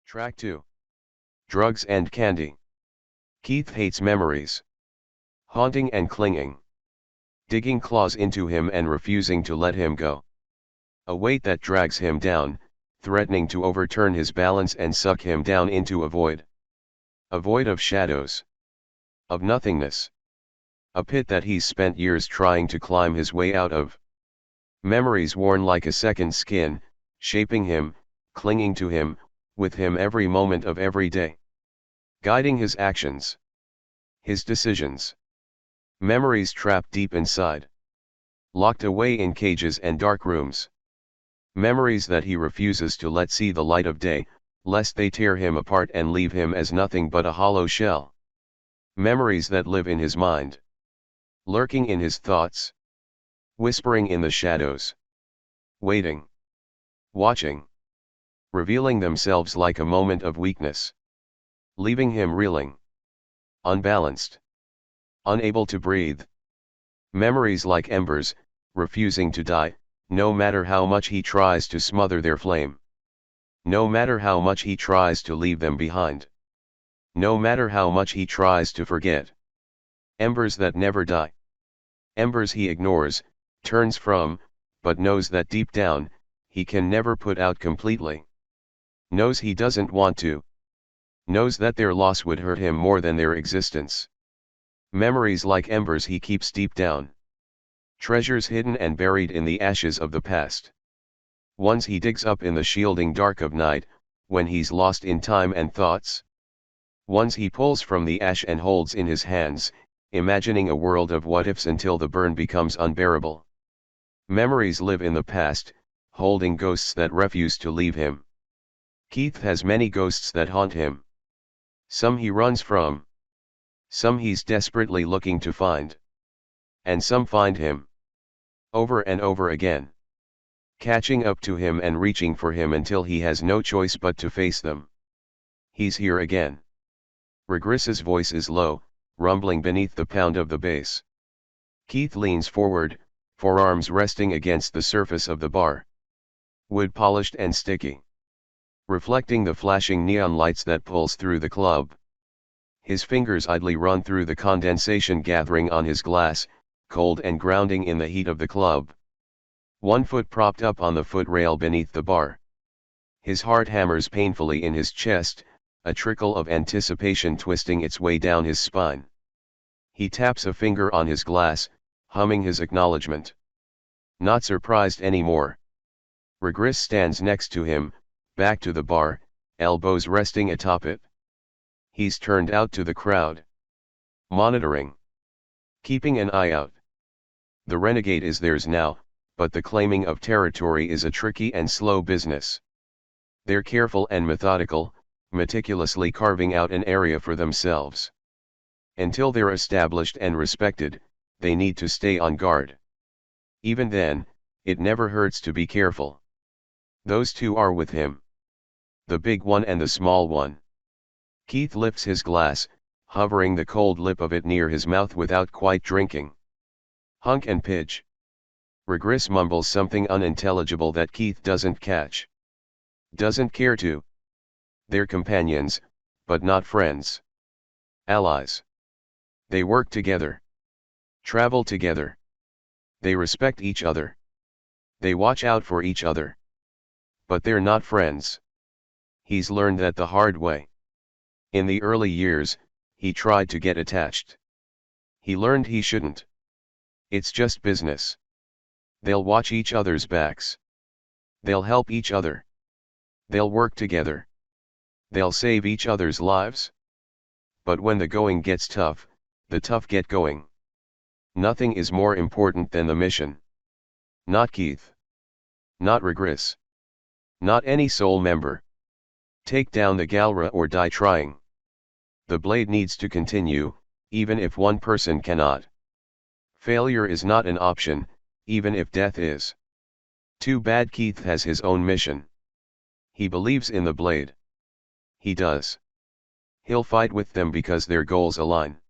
Track 2. Drugs and Candy. Keith hates memories. Haunting and clinging. Digging claws into him and refusing to let him go. A weight that drags him down, threatening to overturn his balance and suck him down into a void. A void of shadows. Of nothingness. A pit that he's spent years trying to climb his way out of. Memories worn like a second skin, shaping him, clinging to him, with him every moment of every day. Guiding his actions. His decisions. Memories trapped deep inside. Locked away in cages and dark rooms. Memories that he refuses to let see the light of day, lest they tear him apart and leave him as nothing but a hollow shell. Memories that live in his mind. Lurking in his thoughts. Whispering in the shadows. Waiting. Watching. Revealing themselves like a moment of weakness. Leaving him reeling. Unbalanced. Unable to breathe. Memories like embers, refusing to die, no matter how much he tries to smother their flame. No matter how much he tries to leave them behind. No matter how much he tries to forget. Embers that never die. Embers he ignores, turns from, but knows that deep down, he can never put out completely. Knows he doesn't want to. Knows that their loss would hurt him more than their existence. Memories like embers he keeps deep down. Treasures hidden and buried in the ashes of the past. Ones he digs up in the shielding dark of night, when he's lost in time and thoughts. Ones he pulls from the ash and holds in his hands, imagining a world of what-ifs until the burn becomes unbearable. Memories live in the past, holding ghosts that refuse to leave him. Keith has many ghosts that haunt him. Some he runs from. Some he's desperately looking to find. And some find him. Over and over again. Catching up to him and reaching for him until he has no choice but to face them. He's here again. Regris's voice is low, rumbling beneath the pound of the bass. Keith leans forward, forearms resting against the surface of the bar. Wood polished and sticky. Reflecting the flashing neon lights that pulse through the club. His fingers idly run through the condensation gathering on his glass, cold and grounding in the heat of the club. One foot propped up on the footrail beneath the bar. His heart hammers painfully in his chest, a trickle of anticipation twisting its way down his spine. He taps a finger on his glass, humming his acknowledgement. Not surprised anymore. Regris stands next to him, back to the bar, elbows resting atop it. He's turned out to the crowd. Monitoring. Keeping an eye out. The Renegade is theirs now, but the claiming of territory is a tricky and slow business. They're careful and methodical, meticulously carving out an area for themselves. Until they're established and respected, they need to stay on guard. Even then, it never hurts to be careful. Those two are with him. The big one and the small one. Keith lifts his glass, hovering the cold lip of it near his mouth without quite drinking. Hunk and Pidge. Regris mumbles something unintelligible that Keith doesn't catch. Doesn't care to. They're companions, but not friends. Allies. They work together. Travel together. They respect each other. They watch out for each other. But they're not friends. He's learned that the hard way. In the early years, he tried to get attached. He learned he shouldn't. It's just business. They'll watch each other's backs. They'll help each other. They'll work together. They'll save each other's lives. But when the going gets tough, the tough get going. Nothing is more important than the mission. Not Keith. Not Regris. Not any soul member. Take down the Galra or die trying. The blade needs to continue, even if one person cannot. Failure is not an option, even if death is. Too bad Keith has his own mission. He believes in the blade. He does. He'll fight with them because their goals align.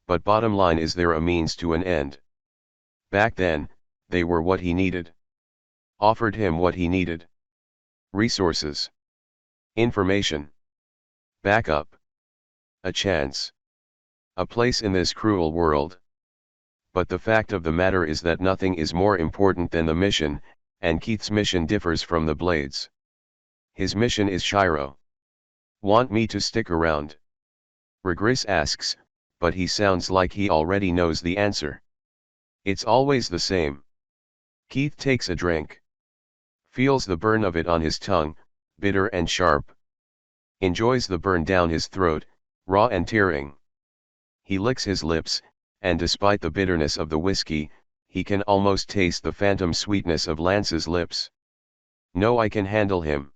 But bottom line is they're a means to an end. Back then, they were what he needed. Offered him what he needed. Resources. Information. Backup. A chance. A place in this cruel world. But the fact of the matter is that nothing is more important than the mission, and Keith's mission differs from the Blades. His mission is Shiro. Want me to stick around? Regris asks, but he sounds like he already knows the answer. It's always the same. Keith takes a drink. Feels the burn of it on his tongue, bitter and sharp. Enjoys the burn down his throat, raw and tearing. He licks his lips, and despite the bitterness of the whiskey, he can almost taste the phantom sweetness of Lance's lips. No, I can handle him.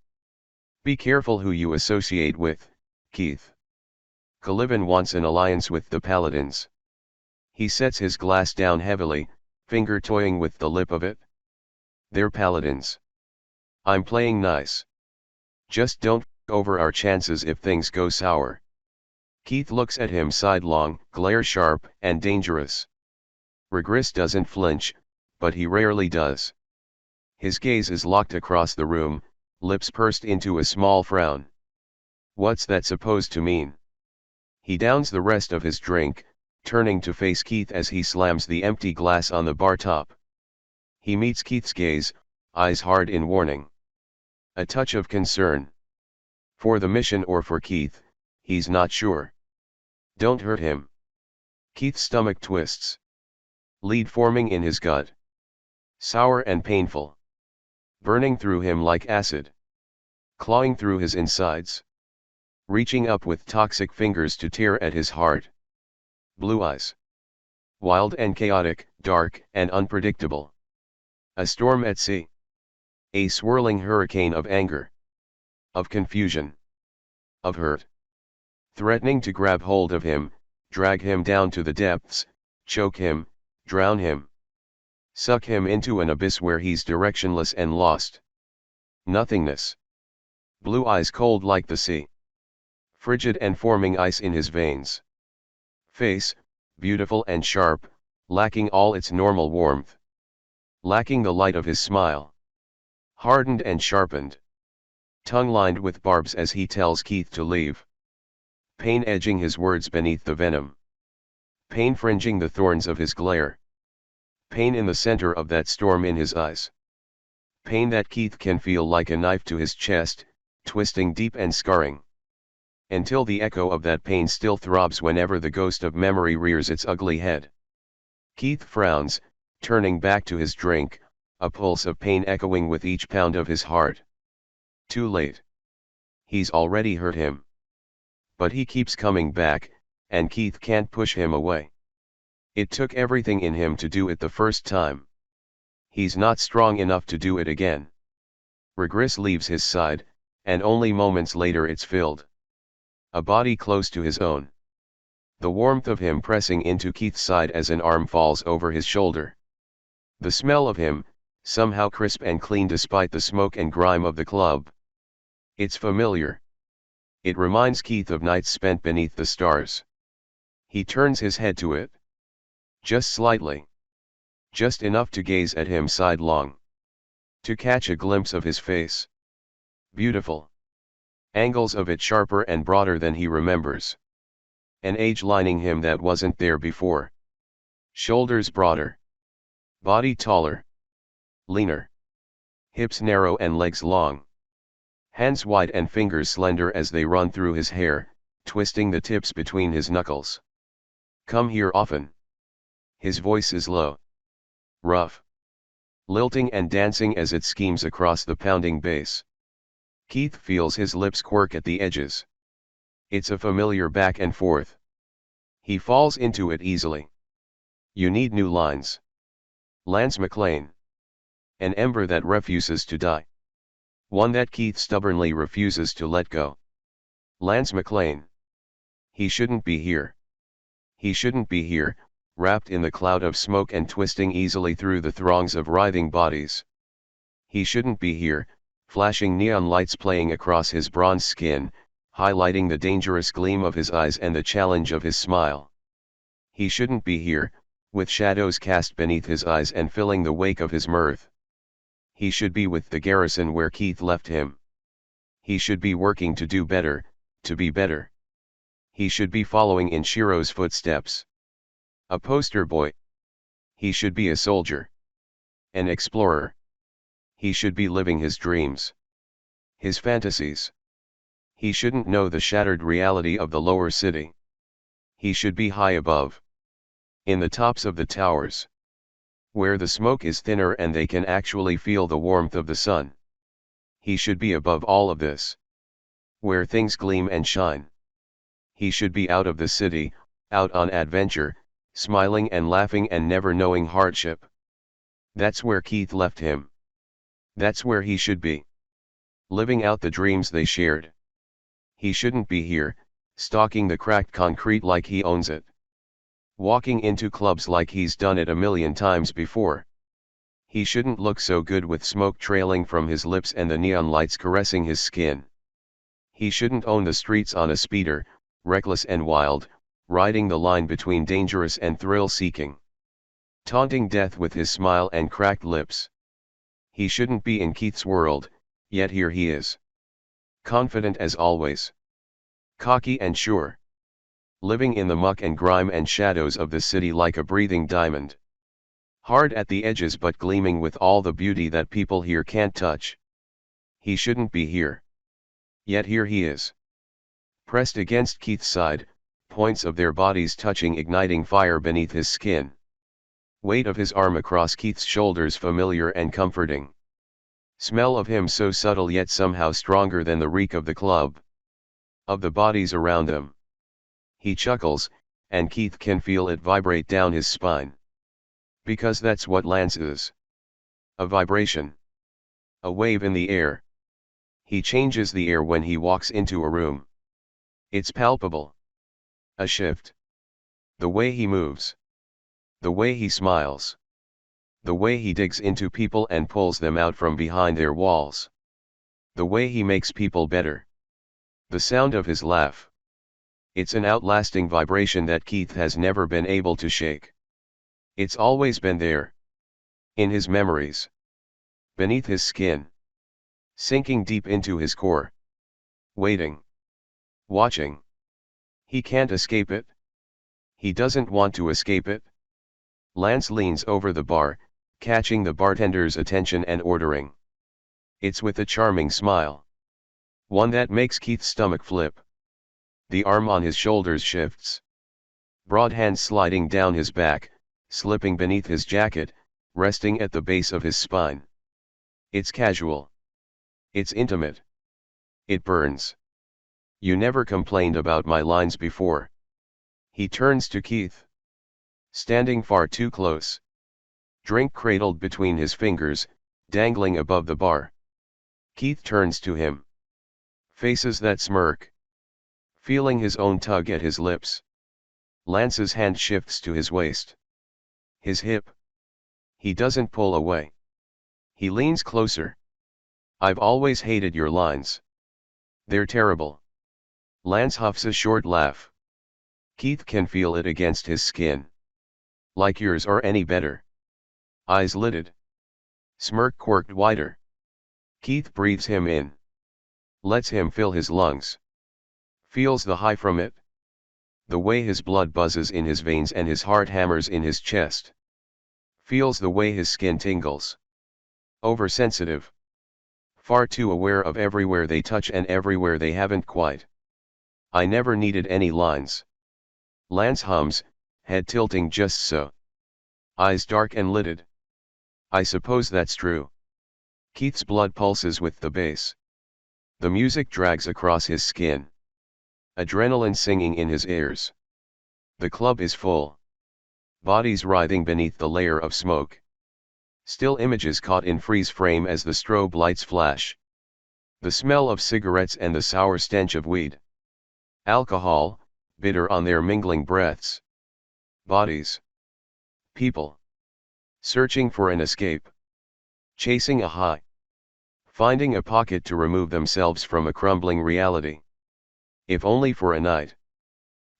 Be careful who you associate with, Keith. Caliban wants an alliance with the Paladins. He sets his glass down heavily, finger toying with the lip of it. They're Paladins. I'm playing nice. Just don't f*** over our chances if things go sour. Keith looks at him sidelong, glare sharp and dangerous. Regris doesn't flinch, but he rarely does. His gaze is locked across the room, lips pursed into a small frown. What's that supposed to mean? He downs the rest of his drink, turning to face Keith as he slams the empty glass on the bar top. He meets Keith's gaze, eyes hard in warning. A touch of concern. For the mission or for Keith, he's not sure. Don't hurt him. Keith's stomach twists. Lead forming in his gut. Sour and painful. Burning through him like acid. Clawing through his insides. Reaching up with toxic fingers to tear at his heart. Blue eyes. Wild and chaotic, dark and unpredictable. A storm at sea. A swirling hurricane of anger. Of confusion. Of hurt. Threatening to grab hold of him, drag him down to the depths, choke him, drown him. Suck him into an abyss where he's directionless and lost. Nothingness. Blue eyes cold like the sea. Frigid and forming ice in his veins. Face, beautiful and sharp, lacking all its normal warmth. Lacking the light of his smile. Hardened and sharpened. Tongue lined with barbs as he tells Keith to leave. Pain edging his words beneath the venom. Pain fringing the thorns of his glare. Pain in the center of that storm in his eyes. Pain that Keith can feel like a knife to his chest, twisting deep and scarring. Until the echo of that pain still throbs whenever the ghost of memory rears its ugly head. Keith frowns, turning back to his drink, a pulse of pain echoing with each pound of his heart. Too late. He's already hurt him. But he keeps coming back, and Keith can't push him away. It took everything in him to do it the first time. He's not strong enough to do it again. Regris leaves his side, and only moments later it's filled. A body close to his own. The warmth of him pressing into Keith's side as an arm falls over his shoulder. The smell of him, somehow crisp and clean despite the smoke and grime of the club. It's familiar. It reminds Keith of nights spent beneath the stars. He turns his head to it. Just slightly. Just enough to gaze at him sidelong. To catch a glimpse of his face. Beautiful. Angles of it sharper and broader than he remembers. An age lining him that wasn't there before. Shoulders broader. Body taller. Leaner. Hips narrow and legs long. Hands wide and fingers slender as they run through his hair, twisting the tips between his knuckles. Come here often. His voice is low. Rough. Lilting and dancing as it schemes across the pounding bass. Keith feels his lips quirk at the edges. It's a familiar back and forth. He falls into it easily. You need new lines. Lance McLean. An ember that refuses to die. One that Keith stubbornly refuses to let go. Lance McLean. He shouldn't be here. He shouldn't be here, wrapped in the cloud of smoke and twisting easily through the throngs of writhing bodies. He shouldn't be here, flashing neon lights playing across his bronze skin, highlighting the dangerous gleam of his eyes and the challenge of his smile. He shouldn't be here, with shadows cast beneath his eyes and filling the wake of his mirth. He should be with the garrison where Keith left him. He should be working to do better, to be better. He should be following in Shiro's footsteps. A poster boy. He should be a soldier. An explorer. He should be living his dreams. His fantasies. He shouldn't know the shattered reality of the lower city. He should be high above. In the tops of the towers. Where the smoke is thinner and they can actually feel the warmth of the sun. He should be above all of this. Where things gleam and shine. He should be out of the city, out on adventure, smiling and laughing and never knowing hardship. That's where Keith left him. That's where he should be. Living out the dreams they shared. He shouldn't be here, stalking the cracked concrete like he owns it. Walking into clubs like he's done it a million times before. He shouldn't look so good with smoke trailing from his lips and the neon lights caressing his skin. He shouldn't own the streets on a speeder, reckless and wild, riding the line between dangerous and thrill-seeking. Taunting death with his smile and cracked lips. He shouldn't be in Keith's world, yet here he is. Confident as always. Cocky and sure. Living in the muck and grime and shadows of the city like a breathing diamond. Hard at the edges but gleaming with all the beauty that people here can't touch. He shouldn't be here. Yet here he is. Pressed against Keith's side, points of their bodies touching, igniting fire beneath his skin. Weight of his arm across Keith's shoulders familiar and comforting. Smell of him so subtle yet somehow stronger than the reek of the club. Of the bodies around them. He chuckles, and Keith can feel it vibrate down his spine. Because that's what Klance is. A vibration. A wave in the air. He changes the air when he walks into a room. It's palpable. A shift. The way he moves. The way he smiles. The way he digs into people and pulls them out from behind their walls. The way he makes people better. The sound of his laugh. It's an outlasting vibration that Keith has never been able to shake. It's always been there. In his memories. Beneath his skin. Sinking deep into his core. Waiting. Watching. He can't escape it. He doesn't want to escape it. Klance leans over the bar, catching the bartender's attention and ordering. It's with a charming smile. One that makes Keith's stomach flip. The arm on his shoulders shifts. Broad hands sliding down his back, slipping beneath his jacket, resting at the base of his spine. It's casual. It's intimate. It burns. You never complained about my lines before. He turns to Keith. Standing far too close. Drink cradled between his fingers, dangling above the bar. Keith turns to him. Faces that smirk. Feeling his own tug at his lips. Klance's hand shifts to his waist. His hip. He doesn't pull away. He leans closer. I've always hated your lines. They're terrible. Klance huffs a short laugh. Keith can feel it against his skin. Like yours or any better. Eyes lidded. Smirk quirked wider. Keith breathes him in. Lets him fill his lungs. Feels the high from it. The way his blood buzzes in his veins and his heart hammers in his chest. Feels the way his skin tingles. Oversensitive. Far too aware of everywhere they touch and everywhere they haven't quite. I never needed any lines. Klance hums, head tilting just so. Eyes dark and lidded. I suppose that's true. Keith's blood pulses with the bass. The music drags across his skin. Adrenaline singing in his ears. The club is full. Bodies writhing beneath the layer of smoke. Still images caught in freeze frame as the strobe lights flash. The smell of cigarettes and the sour stench of weed. Alcohol, bitter on their mingling breaths. Bodies. People. Searching for an escape. Chasing a high. Finding a pocket to remove themselves from a crumbling reality. If only for a night.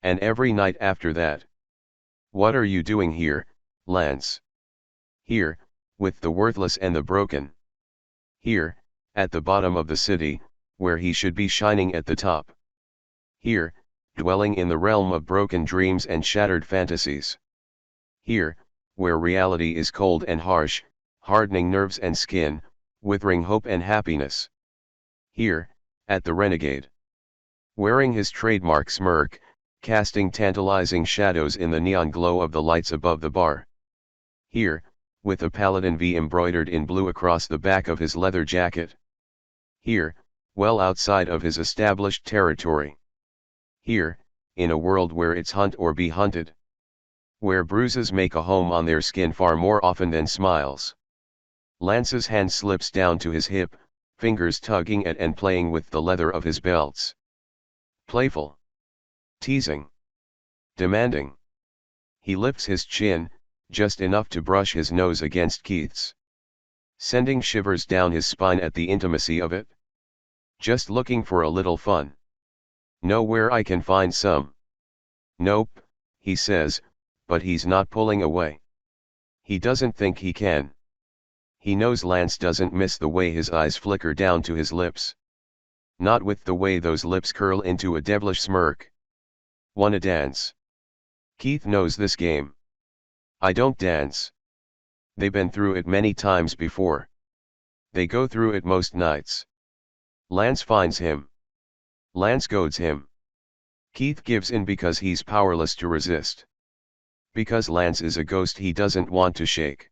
And every night after that. What are you doing here, Klance? Here, with the worthless and the broken. Here, at the bottom of the city, where he should be shining at the top. Here, dwelling in the realm of broken dreams and shattered fantasies. Here, where reality is cold and harsh, hardening nerves and skin, withering hope and happiness. Here, at the Renegade. Wearing his trademark smirk, casting tantalizing shadows in the neon glow of the lights above the bar. Here, with a Paladin V embroidered in blue across the back of his leather jacket. Here, well outside of his established territory. Here, in a world where it's hunt or be hunted. Where bruises make a home on their skin far more often than smiles. Lance's hand slips down to his hip, fingers tugging at and playing with the leather of his belts. Playful. Teasing. Demanding. He lifts his chin, just enough to brush his nose against Keith's. Sending shivers down his spine at the intimacy of it. Just looking for a little fun. Know where I can find some? Nope, he says, but he's not pulling away. He doesn't think he can. He knows Lance doesn't miss the way his eyes flicker down to his lips. Not with the way those lips curl into a devilish smirk. Wanna dance? Keith knows this game. I don't dance. They've been through it many times before. They go through it most nights. Lance finds him. Lance goads him. Keith gives in because he's powerless to resist. Because Lance is a ghost he doesn't want to shake.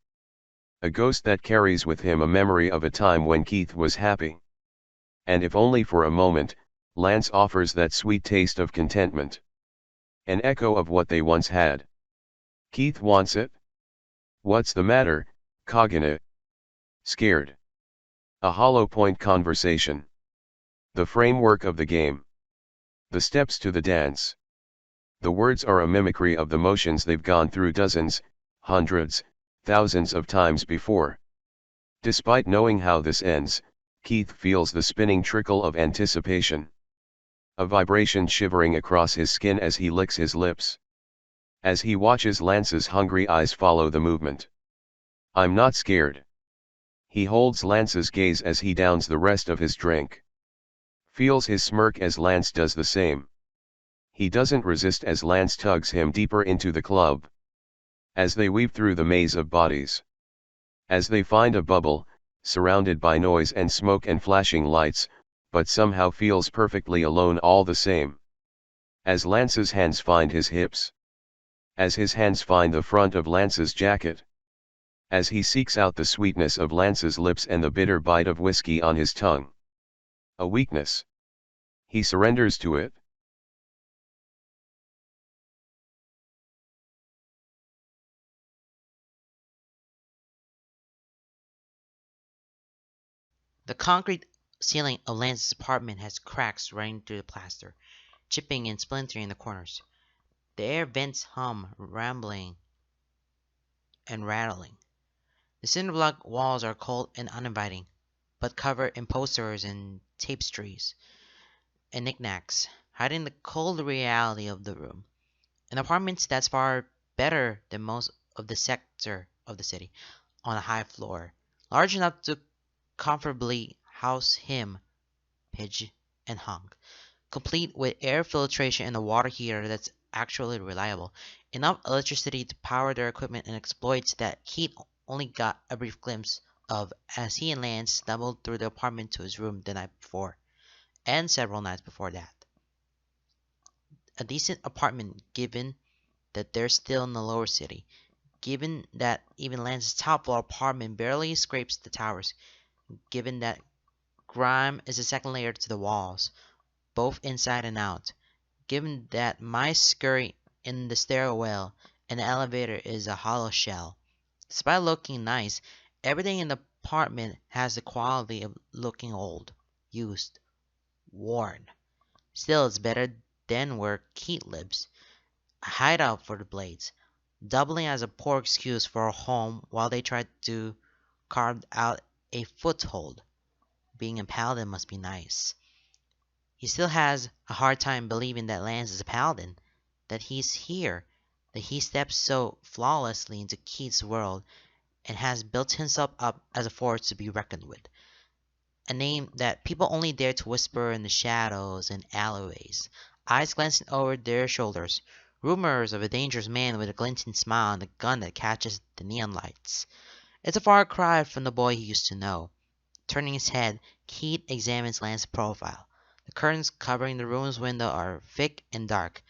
A ghost that carries with him a memory of a time when Keith was happy. And if only for a moment, Lance offers that sweet taste of contentment. An echo of what they once had. Keith wants it. What's the matter, Kagane? Scared. A hollow point conversation. The framework of the game. The steps to the dance. The words are a mimicry of the motions they've gone through dozens, hundreds, thousands of times before. Despite knowing how this ends, Keith feels the spinning trickle of anticipation. A vibration shivering across his skin as he licks his lips. As he watches Lance's hungry eyes follow the movement. I'm not scared. He holds Lance's gaze as he downs the rest of his drink. Feels his smirk as Lance does the same. He doesn't resist as Lance tugs him deeper into the club. As they weave through the maze of bodies. As they find a bubble, surrounded by noise and smoke and flashing lights, but somehow feels perfectly alone all the same. As Lance's hands find his hips. As his hands find the front of Lance's jacket. As he seeks out the sweetness of Lance's lips and the bitter bite of whiskey on his tongue. A weakness. He surrenders to it. The concrete ceiling of Lance's apartment has cracks running through the plaster, chipping and splintering the corners. The air vents hum, rambling and rattling. The cinder block walls are cold and uninviting, but covered in posters and tapestries and knickknacks, hiding the cold reality of the room. An apartment that's far better than most of the sector of the city, on a high floor, large enough to comfortably house him, Pidge, and Hunk, complete with air filtration and a water heater that's actually reliable, enough electricity to power their equipment and exploits that Keith only got a brief glimpse of as he and Lance stumbled through the apartment to his room the night before, and several nights before that. A decent apartment given that they're still in the lower city, given that even Lance's top floor apartment barely scrapes the towers, given that grime is a second layer to the walls, both inside and out, given that mice scurry in the stairwell and the elevator is a hollow shell. Despite looking nice, everything in the apartment has the quality of looking old, used, worn. Still, it's better than where Keith lives, a hideout for the Blades, doubling as a poor excuse for a home while they try to carve out a foothold. Being a paladin must be nice. He still has a hard time believing that Lance is a paladin, that he's here, that he steps so flawlessly into Keith's world and has built himself up as a force to be reckoned with. a name that people only dare to whisper in the shadows and alleyways, eyes glancing over their shoulders, rumors of a dangerous man with a glinting smile and a gun that catches the neon lights. It's a far cry from the boy he used to know. Turning his head, Keith examines Lance's profile. The curtains covering the room's window are thick and dark,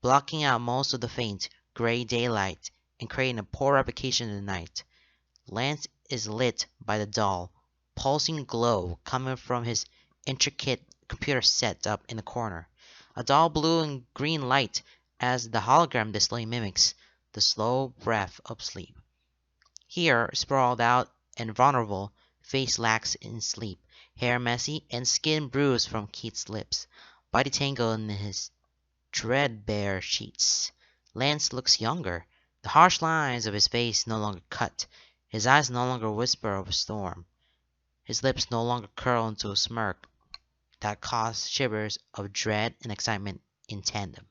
blocking out most of the faint, gray daylight and creating a poor replication of the night. Lance is lit by the dull, pulsing glow coming from his intricate computer set up in the corner. A dull blue and green light as the hologram display mimics the slow breath of sleep. Here, sprawled out and vulnerable, face lax in sleep, hair messy, and skin bruised from Keith's lips, body tangled in his threadbare sheets. Lance looks younger. The harsh lines of his face no longer cut, his eyes no longer whisper of a storm, his lips no longer curl into a smirk that caused shivers of dread and excitement in tandem.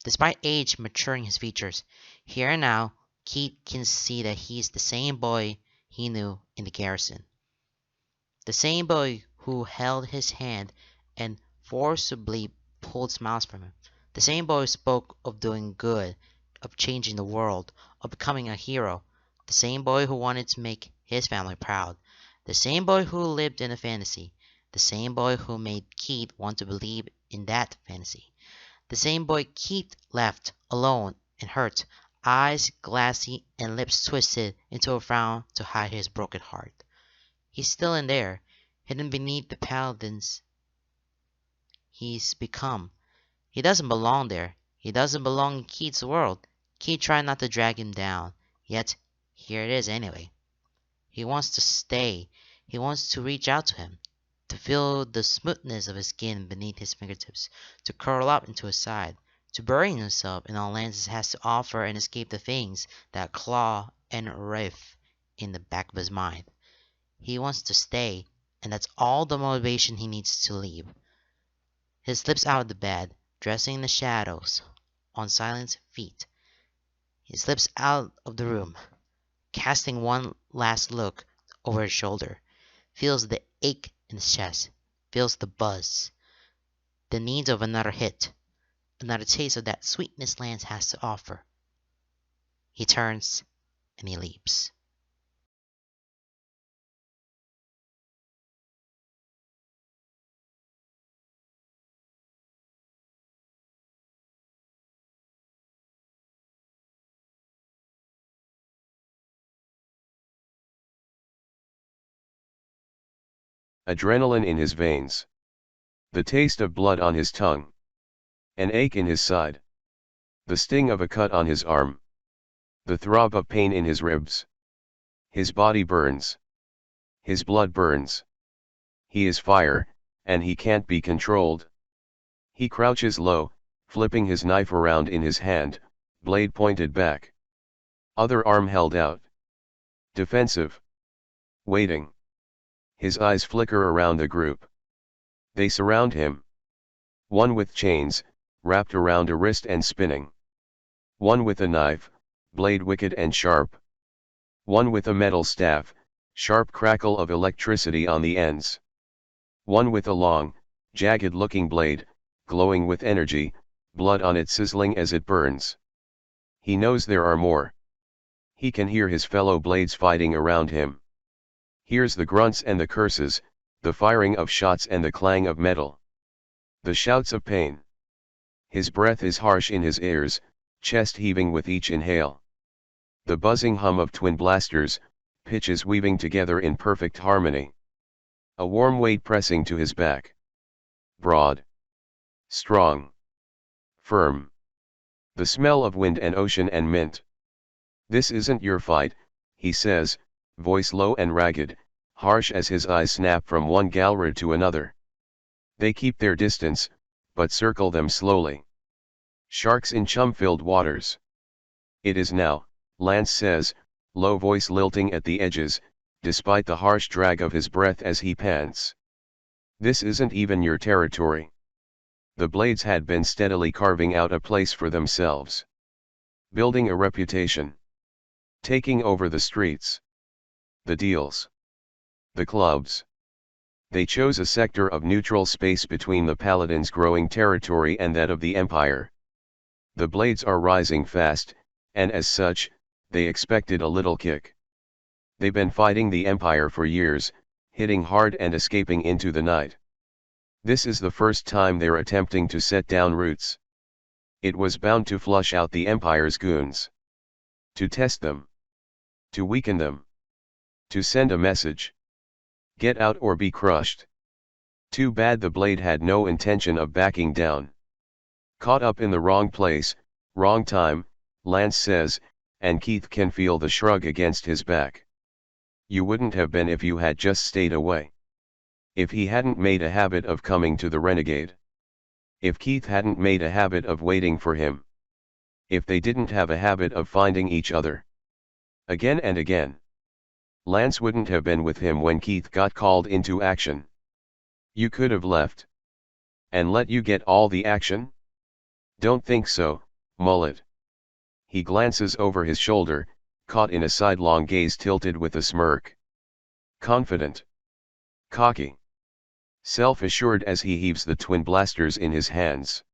Despite age maturing his features, here and now Keith can see that he's the same boy he knew in the garrison. The same boy who held his hand and forcibly pulled smiles from him. The same boy who spoke of doing good, of changing the world, of becoming a hero. The same boy who wanted to make his family proud. The same boy who lived in a fantasy. The same boy who made Keith want to believe in that fantasy. The same boy Keith left alone and hurt, eyes glassy and lips twisted into a frown to hide his broken heart. He's still in there, hidden beneath the paladins he's become. He doesn't belong there. He doesn't belong in Keith's world. Keith tried not to drag him down, yet here it is anyway. He wants to stay. He wants to reach out to him, to feel the smoothness of his skin beneath his fingertips, to curl up into his side, to bury himself in all Lance has to offer and escape the things that claw and writhe in the back of his mind. He wants to stay, and that's all the motivation he needs to leave. He slips out of the bed, dressing in the shadows, on silent feet. He slips out of the room, casting one last look over his shoulder, feels the ache in his chest, feels the buzz, the need of another hit, another taste of that sweetness Lance has to offer. He turns and he leaps. Adrenaline in his veins. The taste of blood on his tongue. An ache in his side. The sting of a cut on his arm. The throb of pain in his ribs. His body burns. His blood burns. He is fire, and he can't be controlled. He crouches low, flipping his knife around in his hand, blade pointed back. Other arm held out. Defensive. Waiting. His eyes flicker around the group. They surround him. One with chains, wrapped around a wrist and spinning. One with a knife, blade wicked and sharp. One with a metal staff, sharp crackle of electricity on the ends. One with a long, jagged-looking blade, glowing with energy, blood on it sizzling as it burns. He knows there are more. He can hear his fellow blades fighting around him. Hears the grunts and the curses, the firing of shots and the clang of metal. The shouts of pain. His breath is harsh in his ears, chest heaving with each inhale. The buzzing hum of twin blasters, pitches weaving together in perfect harmony. A warm weight pressing to his back. Broad. Strong. Firm. The smell of wind and ocean and mint. This isn't your fight, he says, voice low and ragged, harsh as his eyes snap from one gallery to another. They keep their distance, but circle them slowly. Sharks in chum-filled waters. It is now, Lance says, low voice lilting at the edges, despite the harsh drag of his breath as he pants. This isn't even your territory. The blades had been steadily carving out a place for themselves. Building a reputation. Taking over the streets. The deals. The clubs. They chose a sector of neutral space between the Paladins' growing territory and that of the Empire. The blades are rising fast, and as such, they expected a little kick. They've been fighting the Empire for years, hitting hard and escaping into the night. This is the first time they're attempting to set down roots. It was bound to flush out the Empire's goons. To test them. To weaken them. To send a message. Get out or be crushed. Too bad the blade had no intention of backing down. Caught up in the wrong place, wrong time, Lance says, and Keith can feel the shrug against his back. You wouldn't have been if you had just stayed away. If he hadn't made a habit of coming to the Renegade. If Keith hadn't made a habit of waiting for him. If they didn't have a habit of finding each other. Again and again. Lance wouldn't have been with him when Keith got called into action. You could have left. And let you get all the action? Don't think so, Mullet. He glances over his shoulder, caught in a sidelong gaze tilted with a smirk. Confident. Cocky. Self-assured as he heaves the twin blasters in his hands.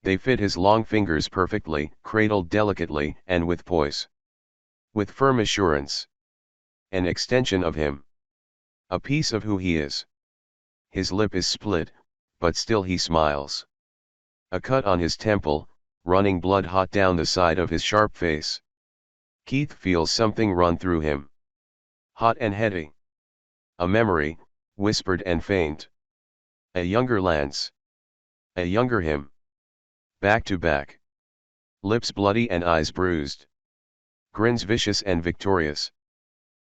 They fit his long fingers perfectly, cradled delicately and with poise. With firm assurance. An extension of him. A piece of who he is. His lip is split, but still he smiles. A cut on his temple, running blood hot down the side of his sharp face. Keith feels something run through him. Hot and heady. A memory, whispered and faint. A younger Lance. A younger him. Back to back. Lips bloody and eyes bruised. Grins vicious and victorious.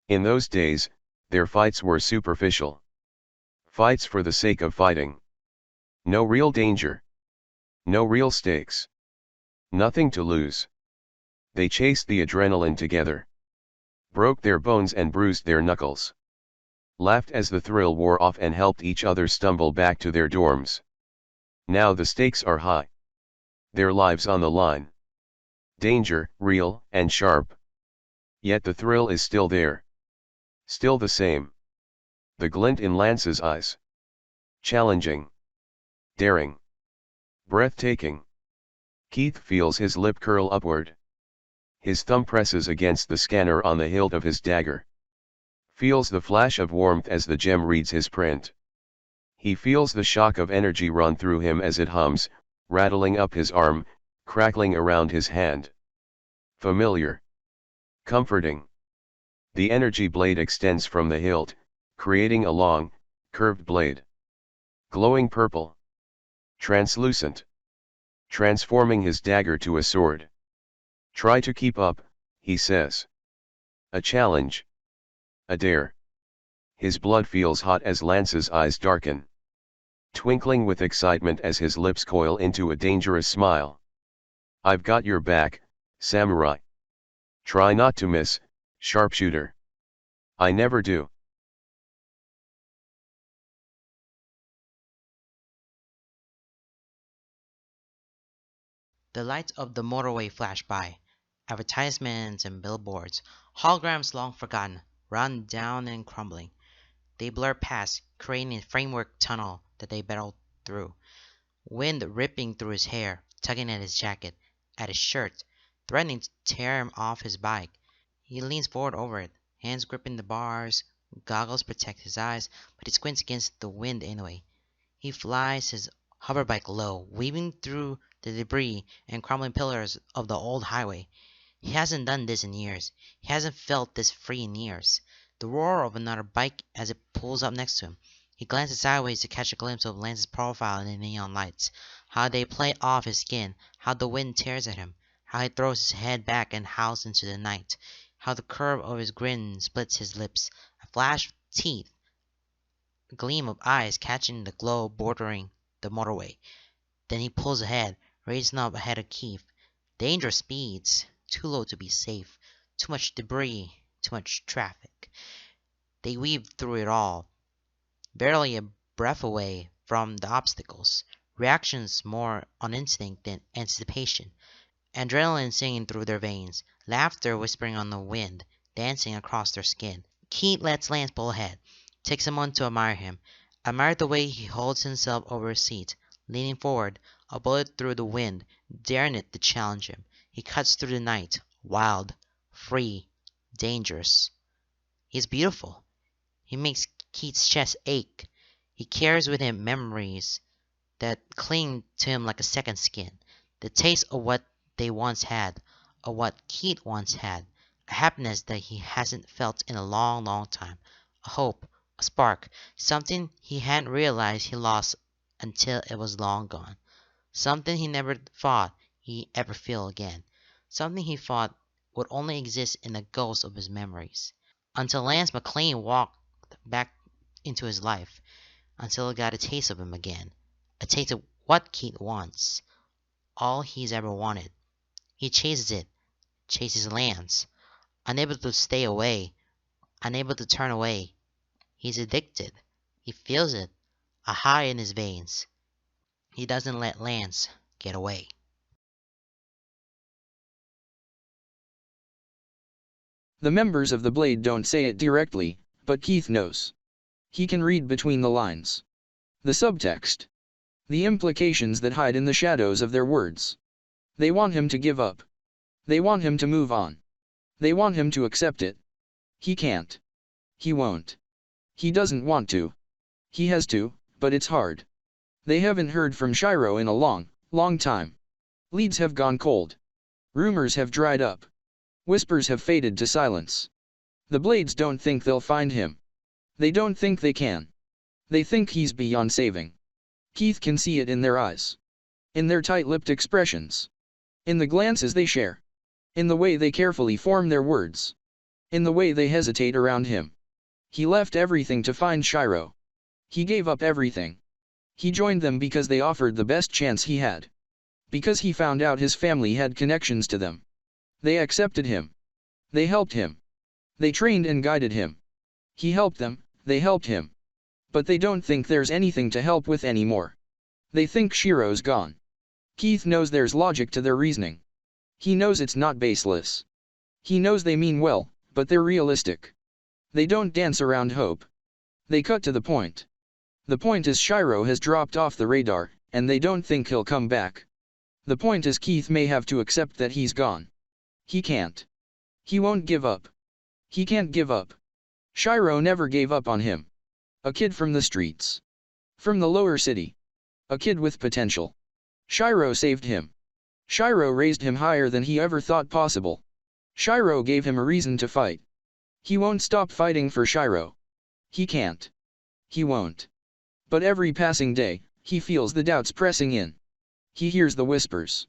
In those days, their fights were superficial. Fights for the sake of fighting. No real danger. No real stakes. Nothing to lose. They chased the adrenaline together. Broke their bones and bruised their knuckles. Laughed as the thrill wore off and helped each other stumble back to their dorms. Now the stakes are high. Their lives on the line. Danger, real and sharp. Yet the thrill is still there. Still the same. The glint in Lance's eyes. Challenging. Daring. Breathtaking. Keith feels his lip curl upward. His thumb presses against the scanner on the hilt of his dagger. Feels the flash of warmth as the gem reads his print. He feels the shock of energy run through him as it hums, rattling up his arm, crackling around his hand. Familiar. Comforting. The energy blade extends from the hilt, creating a long, curved blade. Glowing purple. Translucent. Transforming his dagger to a sword. Try to keep up, he says. A challenge. A dare. His blood feels hot as Lance's eyes darken. Twinkling with excitement as his lips coil into a dangerous smile. I've got your back, samurai. Try not to miss, sharpshooter. I never do. The lights of the motorway flash by. Advertisements and billboards, holograms long forgotten, run down and crumbling. They blur past, creating a framework tunnel that they battle through. Wind ripping through his hair, tugging at his jacket, at his shirt, threatening to tear him off his bike. He leans forward over it, hands gripping the bars, goggles protect his eyes, but he squints against the wind anyway. He flies his hoverbike low, weaving through the debris and crumbling pillars of the old highway. He hasn't done this in years. He hasn't felt this free in years. The roar of another bike as it pulls up next to him. He glances sideways to catch a glimpse of Lance's profile in the neon lights. How they play off his skin. How the wind tears at him. How he throws his head back and howls into the night. How the curve of his grin splits his lips. A flash of teeth. A gleam of eyes catching the glow bordering the motorway. Then he pulls ahead, racing up ahead of Keith. Dangerous speeds. Too low to be safe. Too much debris. Too much traffic. They weave through it all. Barely a breath away from the obstacles. Reactions more on instinct than anticipation. Adrenaline singing through their veins. Laughter whispering on the wind. Dancing across their skin. Keith lets Lance pull ahead. Takes a moment to admire him. Admire the way he holds himself over his seat, leaning forward, a bullet through the wind, daring it to challenge him. He cuts through the night, wild, free, dangerous. He's beautiful. He makes Keith's chest ache. He carries with him memories that cling to him like a second skin. The taste of what they once had, of what Keith once had. A happiness that he hasn't felt in a long, long time. A hope, a spark, something he hadn't realized he lost until it was long gone. Something he never thought he'd ever feel again. Something he thought would only exist in the ghost of his memories. Until Lance McLean walked back into his life. Until he got a taste of him again. A taste of what Keith wants. All he's ever wanted. He chases it. Chases Lance. Unable to stay away. Unable to turn away. He's addicted. He feels it. A high in his veins. He doesn't let Lance get away. The members of the Blade don't say it directly, but Keith knows. He can read between the lines. The subtext. The implications that hide in the shadows of their words. They want him to give up. They want him to move on. They want him to accept it. He can't. He won't. He doesn't want to. He has to, but it's hard. They haven't heard from Shiro in a long, long time. Leads have gone cold. Rumors have dried up. Whispers have faded to silence. The Blades don't think they'll find him. They don't think they can. They think he's beyond saving. Keith can see it in their eyes. In their tight-lipped expressions. In the glances they share. In the way they carefully form their words. In the way they hesitate around him. He left everything to find Shiro. He gave up everything. He joined them because they offered the best chance he had. Because he found out his family had connections to them. They accepted him. They helped him. They trained and guided him. He helped them, they helped him. But they don't think there's anything to help with anymore. They think Shiro's gone. Keith knows there's logic to their reasoning. He knows it's not baseless. He knows they mean well, but they're realistic. They don't dance around hope. They cut to the point. The point is Shiro has dropped off the radar, and they don't think he'll come back. The point is Keith may have to accept that he's gone. He can't. He won't give up. He can't give up. Shiro never gave up on him. A kid from the streets. From the lower city. A kid with potential. Shiro saved him. Shiro raised him higher than he ever thought possible. Shiro gave him a reason to fight. He won't stop fighting for Shiro. He can't. He won't. But every passing day, he feels the doubts pressing in. He hears the whispers.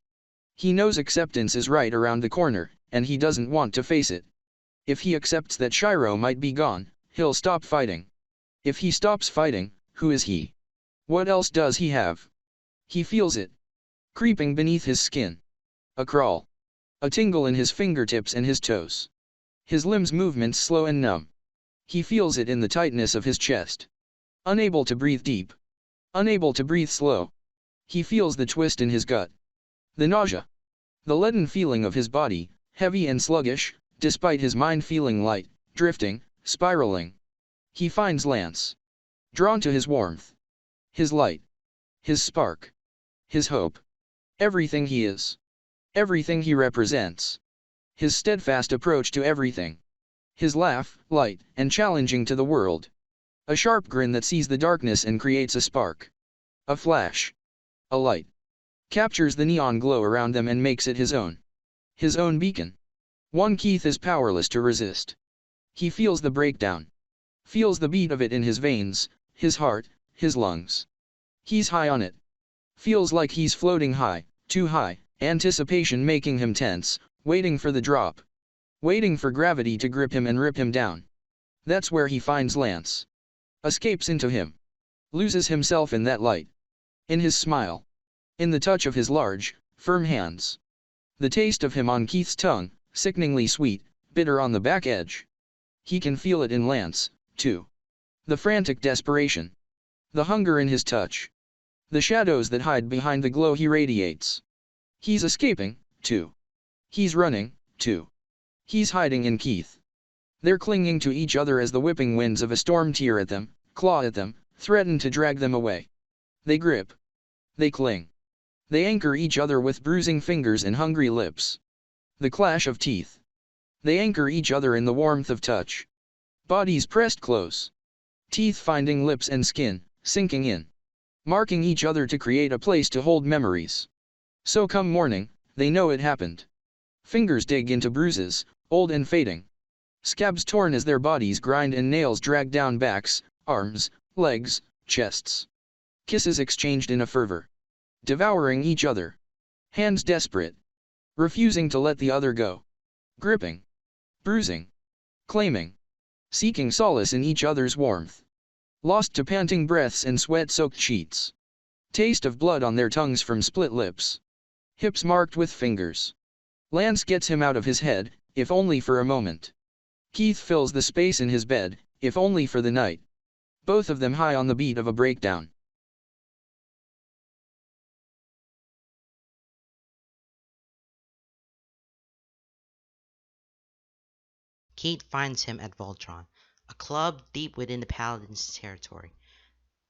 He knows acceptance is right around the corner, and he doesn't want to face it. If he accepts that Shiro might be gone, he'll stop fighting. If he stops fighting, who is he? What else does he have? He feels it. Creeping beneath his skin. A crawl. A tingle in his fingertips and his toes. His limbs' movements slow and numb. He feels it in the tightness of his chest. Unable to breathe deep. Unable to breathe slow. He feels the twist in his gut. The nausea. The leaden feeling of his body, heavy and sluggish, despite his mind feeling light, drifting, spiraling. He finds Lance. Drawn to his warmth. His light. His spark. His hope. Everything he is. Everything he represents. His steadfast approach to everything. His laugh, light and challenging to the world. A sharp grin that sees the darkness and creates a spark. A flash. A light. Captures the neon glow around them and makes it his own. His own beacon. One Keith is powerless to resist. He feels the breakdown. Feels the beat of it in his veins, his heart, his lungs. He's high on it. Feels like he's floating high, too high, anticipation making him tense, waiting for the drop. Waiting for gravity to grip him and rip him down. That's where he finds Lance. Escapes into him. Loses himself in that light. In his smile. In the touch of his large, firm hands. The taste of him on Keith's tongue, sickeningly sweet, bitter on the back edge. He can feel it in Lance, too. The frantic desperation. The hunger in his touch. The shadows that hide behind the glow he radiates. He's escaping, too. He's running, too. He's hiding in Keith. They're clinging to each other as the whipping winds of a storm tear at them, claw at them, threaten to drag them away. They grip. They cling. They anchor each other with bruising fingers and hungry lips. The clash of teeth. They anchor each other in the warmth of touch. Bodies pressed close. Teeth finding lips and skin, sinking in. Marking each other to create a place to hold memories. So come morning, they know it happened. Fingers dig into bruises, old and fading. Scabs torn as their bodies grind and nails drag down backs, arms, legs, chests. Kisses exchanged in a fervor. Devouring each other. Hands desperate. Refusing to let the other go. Gripping. Bruising. Claiming. Seeking solace in each other's warmth. Lost to panting breaths and sweat-soaked sheets. Taste of blood on their tongues from split lips. Hips marked with fingers. Lance gets him out of his head, if only for a moment. Keith fills the space in his bed, if only for the night. Both of them high on the beat of a breakdown. Keith finds him at Voltron, a club deep within the Paladin's territory.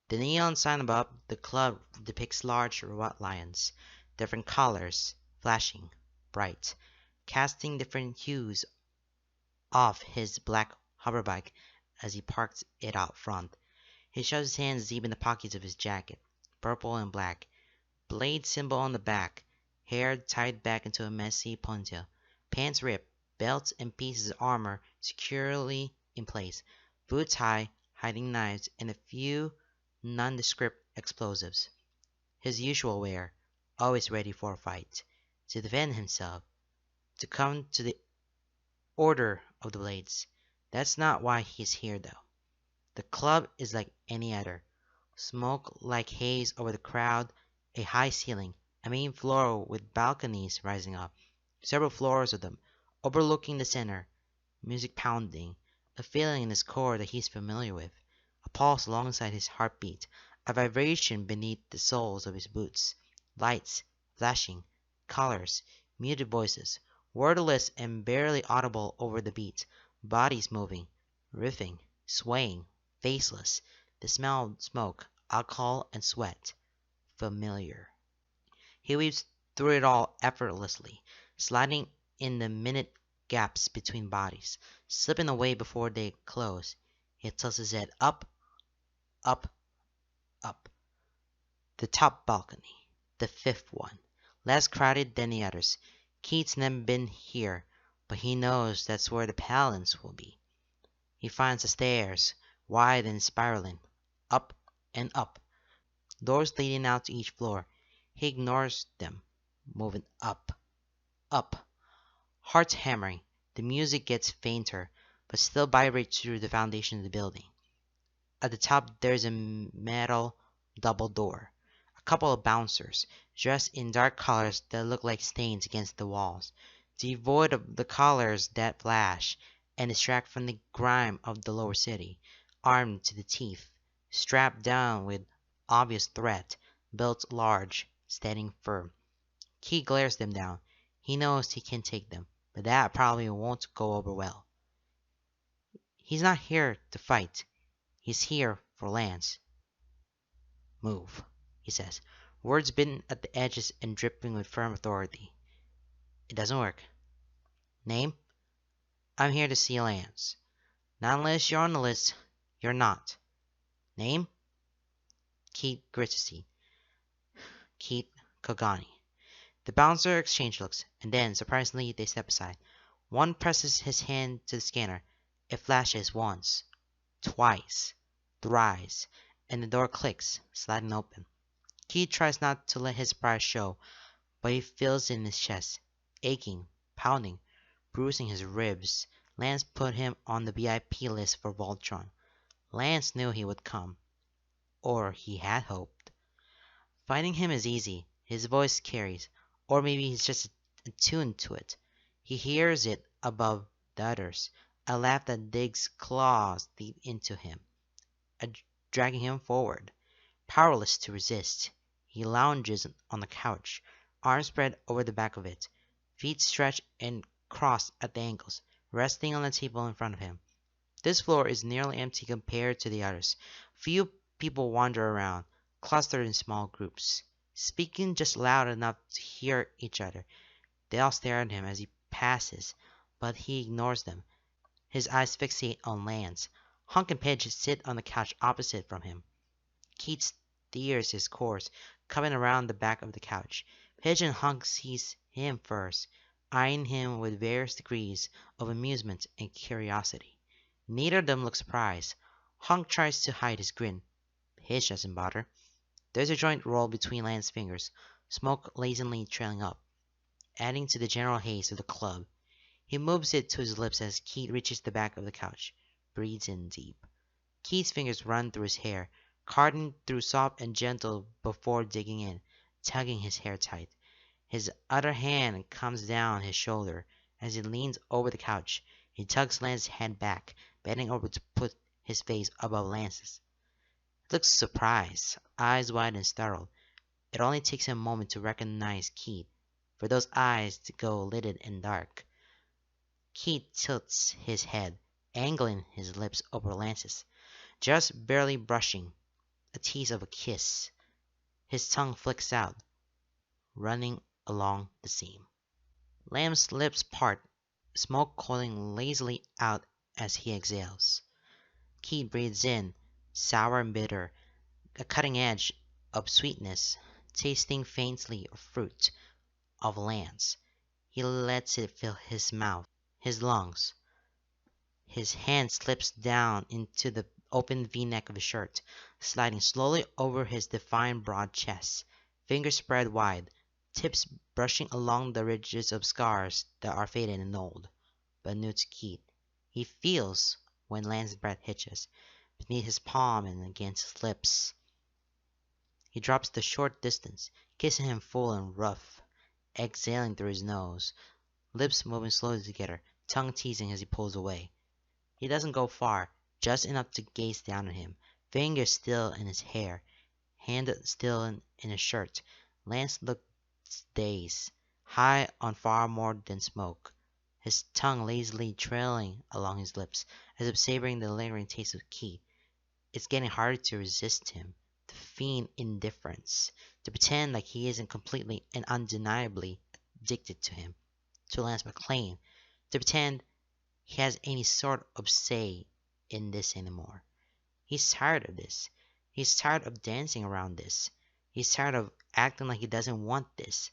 The neon sign above the club depicts large robot lions, different colors, flashing, bright, casting different hues off his black hoverbike as he parks it out front. He shoves his hands deep in the pockets of his jacket, purple and black, blade symbol on the back, hair tied back into a messy ponytail, pants ripped, belts and pieces of armor securely in place, boots high, hiding knives and a few nondescript explosives. His usual wear, always ready for a fight, to defend himself, to come to the order of the blades. That's not why he's here though. The club is like any other. Smoke like haze over the crowd, a high ceiling, a main floor with balconies rising up, several floors of them, overlooking the center, music pounding, a feeling in his core that he's familiar with, a pulse alongside his heartbeat, a vibration beneath the soles of his boots, lights, flashing, colors, muted voices, wordless and barely audible over the beat, bodies moving, riffing, swaying, faceless, the smell of smoke, alcohol, and sweat. Familiar. He weaves through it all effortlessly, sliding in the minute gaps between bodies, slipping away before they close. He tilts his head up, up, up. The top balcony. The fifth one. Less crowded than the others. Keith's never been here, but he knows that's where the Paladins will be. He finds the stairs, wide and spiraling, up and up. Doors leading out to each floor. He ignores them, moving up, up. Hearts hammering. The music gets fainter, but still vibrates through the foundation of the building. At the top there's a metal double door. A couple of bouncers, dressed in dark colors that look like stains against the walls, devoid of the colors that flash and distract from the grime of the lower city, armed to the teeth, strapped down with obvious threat, built large, standing firm. He glares them down. He knows he can take them, but that probably won't go over well. He's not here to fight. He's here for Lance. Move, he says, words bitten at the edges and dripping with firm authority. It doesn't work. Name? I'm here to see Lance. Not unless you're on the list. You're not. Name? Keith Gritzy. Keith Kogani. The bouncer exchange looks, and then, surprisingly, they step aside. One presses his hand to the scanner. It flashes once, twice, thrice, and the door clicks, sliding open. Keith tries not to let his surprise show, but he feels it in his chest, aching, pounding, bruising his ribs. Lance put him on the VIP list for Voltron. Lance knew he would come. Or he had hoped. Finding him is easy. His voice carries. Or maybe he's just attuned to it. He hears it above the others. A laugh that digs claws deep into him, dragging him forward. Powerless to resist, he lounges on the couch, arms spread over the back of it, feet stretched and crossed at the ankles, resting on the table in front of him. This floor is nearly empty compared to the others. Few People wander around, clustered in small groups, speaking just loud enough to hear each other. They all stare at him as he passes, but he ignores them. His eyes fixate on Lance. Hunk and Pidge sit on the couch opposite from him. Keith steers his course, coming around the back of the couch. Pidge and Hunk sees him first, eyeing him with various degrees of amusement and curiosity. Neither of them look surprised. Hunk tries to hide his grin. Pidge doesn't bother. There's a joint roll between Lance's fingers, smoke lazily trailing up, adding to the general haze of the club. He moves it to his lips as Keith reaches the back of the couch, breathes in deep. Keith's fingers run through his hair, carding through soft and gentle before digging in, tugging his hair tight. His other hand comes down his shoulder as he leans over the couch. He tugs Lance's head back, bending over to put his face above Lance's. He looks surprised, eyes wide and startled. It only takes him a moment to recognize Keith, for those eyes to go lidded and dark. Keith tilts his head, angling his lips over Lance's, just barely brushing, a tease of a kiss. His tongue flicks out, running along the seam. Lance's lips part, smoke coiling lazily out as he exhales. Keith breathes in, sour and bitter, a cutting edge of sweetness, tasting faintly of fruit, of Lance. He lets it fill his mouth, his lungs. His hand slips down into the open V-neck of his shirt, sliding slowly over his defined broad chest, fingers spread wide, tips brushing along the ridges of scars that are faded and old, but new to Keith. He feels when Lance's breath hitches, beneath his palm and against his lips. He drops the short distance, kissing him full and rough, exhaling through his nose, lips moving slowly together, tongue teasing as he pulls away. He doesn't go far, just enough to gaze down at him, fingers still in his hair, hand still in his shirt. Lance looks dazed, high on far more than smoke, his tongue lazily trailing along his lips, as if savoring the lingering taste of Keith. It's getting harder to resist him, to feign indifference, to pretend like he isn't completely and undeniably addicted to him, to Lance McLean, to pretend he has any sort of say in this anymore. He's tired of this. He's tired of dancing around this. He's tired of acting like he doesn't want this.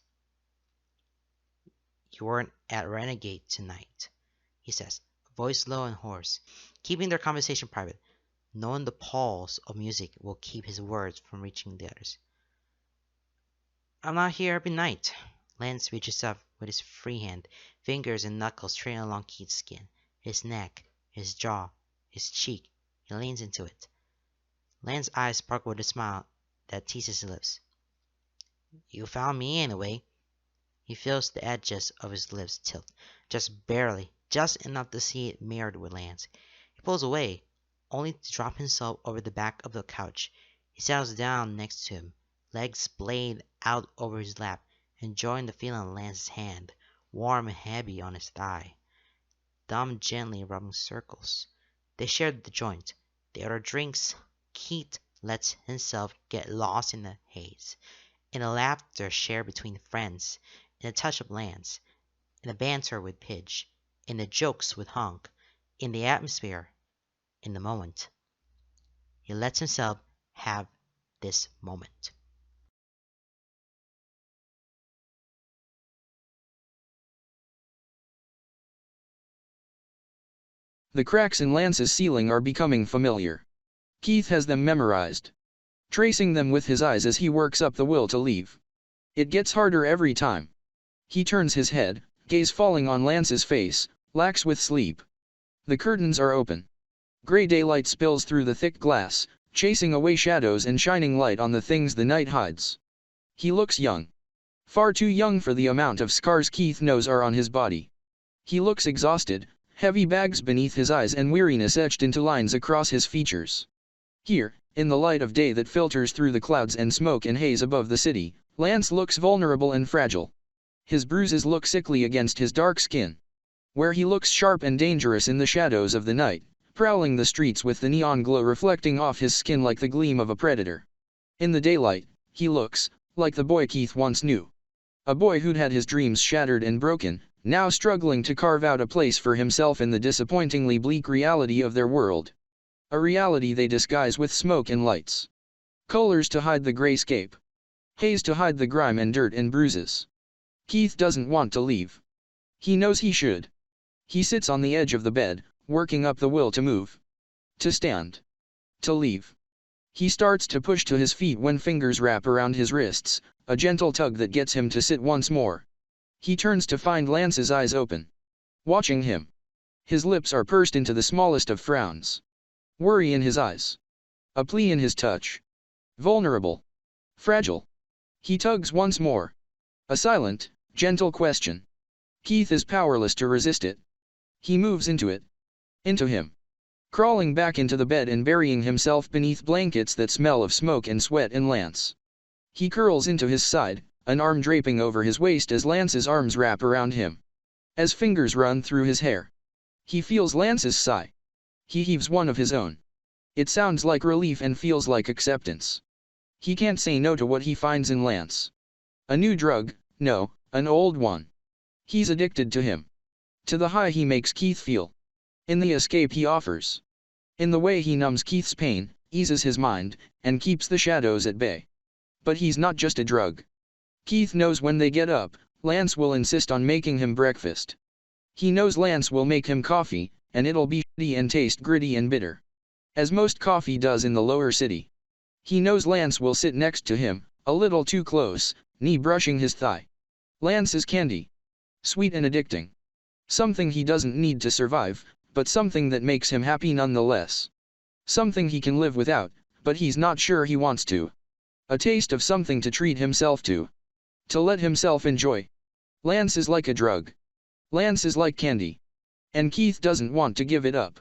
"You weren't at Renegade tonight," he says, voice low and hoarse, keeping their conversation private, knowing the pulse of music will keep his words from reaching the others. "I'm not here every night." Lance reaches up with his free hand, fingers and knuckles trailing along Keith's skin, his neck, his jaw, his cheek. He leans into it. Lance's eyes sparkle with a smile that teases his lips. "You found me anyway." He feels the edges of his lips tilt, just barely, just enough to see it mirrored with Lance. He pulls away, only to drop himself over the back of the couch. He settles down next to him, legs splayed out over his lap, enjoying the feeling of Lance's hand, warm and heavy on his thigh, thumb gently rubbing circles. They share the joint. They order drinks. Keith lets himself get lost in the haze, in the laughter shared between friends, in the touch of Lance, in the banter with Pidge, in the jokes with Hunk, in the atmosphere, in the moment. He lets himself have this moment. The cracks in Lance's ceiling are becoming familiar. Keith has them memorized, tracing them with his eyes as he works up the will to leave. It gets harder every time. He turns his head, gaze falling on Lance's face, lax with sleep. The curtains are open. Gray daylight spills through the thick glass, chasing away shadows and shining light on the things the night hides. He looks young. Far too young for the amount of scars Keith knows are on his body. He looks exhausted, heavy bags beneath his eyes and weariness etched into lines across his features. Here, in the light of day that filters through the clouds and smoke and haze above the city, Lance looks vulnerable and fragile. His bruises look sickly against his dark skin. Where he looks sharp and dangerous in the shadows of the night, prowling the streets with the neon glow reflecting off his skin like the gleam of a predator. In the daylight, he looks like the boy Keith once knew. A boy who'd had his dreams shattered and broken, now struggling to carve out a place for himself in the disappointingly bleak reality of their world. A reality they disguise with smoke and lights. Colors to hide the grayscape. Haze to hide the grime and dirt and bruises. Keith doesn't want to leave. He knows he should. He sits on the edge of the bed, working up the will to move. To stand. To leave. He starts to push to his feet when fingers wrap around his wrists, a gentle tug that gets him to sit once more. He turns to find Lance's eyes open. Watching him. His lips are pursed into the smallest of frowns. Worry in his eyes. A plea in his touch. Vulnerable. Fragile. He tugs once more. A silent, gentle question. Keith is powerless to resist it. He moves into it. Into him. Crawling back into the bed and burying himself beneath blankets that smell of smoke and sweat and Lance. He curls into his side, an arm draping over his waist as Lance's arms wrap around him. As fingers run through his hair. He feels Lance's sigh. He heaves one of his own. It sounds like relief and feels like acceptance. He can't say no to what he finds in Lance. A new drug, no, an old one. He's addicted to him. To the high he makes Keith feel. In the escape he offers. In the way he numbs Keith's pain, eases his mind, and keeps the shadows at bay. But he's not just a drug. Keith knows when they get up, Lance will insist on making him breakfast. He knows Lance will make him coffee, and it'll be shitty and taste gritty and bitter. As most coffee does in the lower city. He knows Lance will sit next to him, a little too close, knee brushing his thigh. Lance is candy. Sweet and addicting. Something he doesn't need to survive, but something that makes him happy nonetheless. Something he can live without, but he's not sure he wants to. A taste of something to treat himself to. To let himself enjoy. Lance is like a drug. Lance is like candy. And Keith doesn't want to give it up.